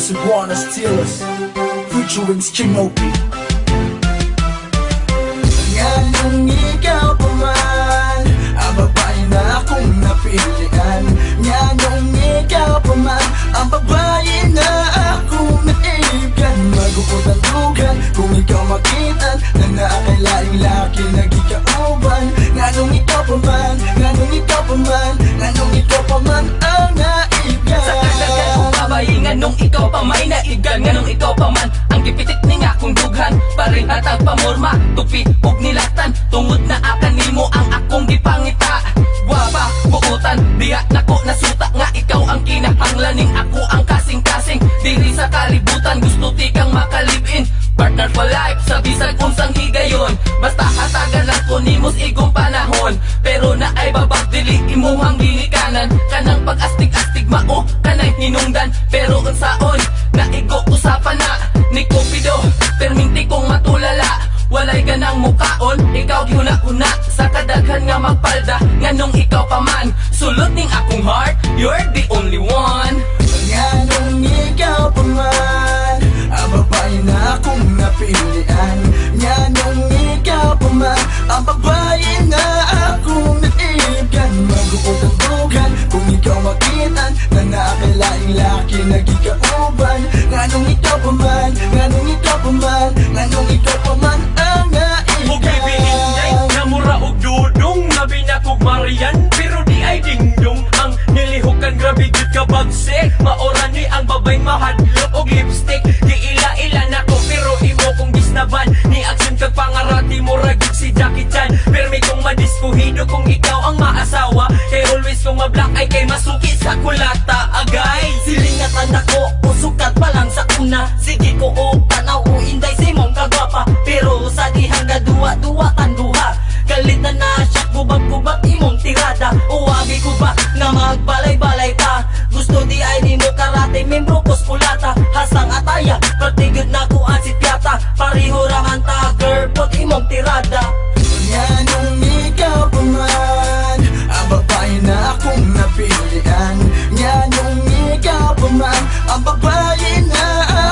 Cebuana Steelers featuring Skinopi. Nganong ikaw pa man ang babae na akong napilian. Nganong ikaw pa man ang babae na akong naiibgan. Magukod ang dugan kung ikaw makitan na naakalaing laki nagikauban. Nganong ikaw pa man, nganong ikaw pa man, nganong ikaw pa man ang naibgan. Sa kalagan kong babae, nganong ikaw pa may naigan. Nganong ikaw pa man ang gipitik ni nga kong dughan. Paring hatag pamorma, tupi ug nilatan. Tungod na akan nimo ang akong gipangita. Guwapa, buutan, diya nako nasuta nga ikaw ang kinahanglaning. Ako ang kasing-kasing, diri sa kalibutan. Gusto ti kang makalibin, partner for life, sa bisag unsang higayon. Basta hatagan lang ko nimos igong panahon. Pero na ay babag dili imuhang ginikanan. Kanang pag-astig-astig mao, kanay hinungdan. Pero unsaon, naigo usapan na ni Cupido, perminti kong matulala. Walay ganang mukaon, ikaw gihuna-una sa kadaghan nga magpalda. Nganong ikaw pa man, sulod ning akong heart, you're the only one. Nganong ikaw pa man ang babae na akong napilian. Nganong ikaw pa man ang babae na akong naiibgan. Magukod ang dugan kung ikaw makitan na naakalaing laki nagikauban. Nganong ikaw pa man, nganong ikaw pa man, nganong ikaw pa man ang Ug bibihinday naibgan. na mura og dudong labi na kog Marian, pero di ay dingdong ang nilihukan. Grabe gud ka bagsik, maora ni ang babay mahadlok og lipstick. Di ila-ila nako pero imo kong gisnaban. Ni action kag pangarati mo ragig si Jackie Chan. Permi kong madiskuhido kung ikaw ang maasawa. Kay always kong mablock ay kay masuki sa kulata agay. Silingatan ako, usukat pa lang sa una. Sige ko o tanaw o inday si mong kagwapa. Pero sa dihang gaduwa-duwa tanduha. Galit na siya kubag-kubag imong tirada. Uwabi ko ba na magbalay-balay ta. Gusto di ay di mo karate, membro puspulata. Hasang ataya, pertigod na ko ang sipyata. Pariho raman ta, girl, pot imong tirada. Nganong ikaw pa man ang babae na akong napilian. Nganong ikaw pa man ang babae na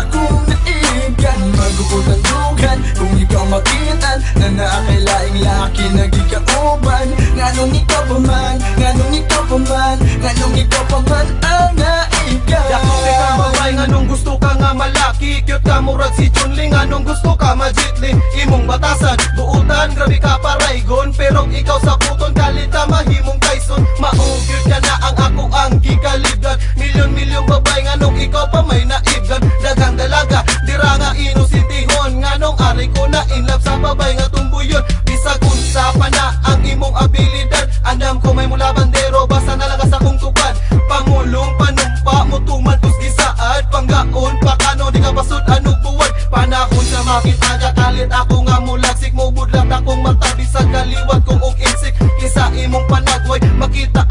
akong naiibgan. Magukod ang dugan kung ikaw makitan na naakalaing laki nagikauban. Nganong ikaw pa man, nganong ikaw pa man, nganong ikaw pa man ang naibgan. Dako kay kang babay, nganong gusto ka nga malaki. Cute ka murag si Chunling, nganong gusto ka majitling. Imong batasan, buutan, grabe ka paraygon. Pero ikaw sa puton, kalita mahimong Tyson. Maugid ka na ang ako ang gikalibgan. Milyon-milyong babay, nganong ikaw pa may naibgan. Dagang dalaga, dira nga inositihon. Nganong ari ko na in love sa babay nga tumbuyon. Bisag unsa pa na ang imong abilidad. Andam ko may mula bandero, basta nalaga sa kong tupad. Pangulong, panumpa, mutuman, tusgi saad. Panggaon, pakano, di ka basod, anong buwan. Panahon sa makita ka, kalit ako nga mulagsik mo. Budlat akong mata, bisag kaliwat kong og insik. Kisa imong panagway, makita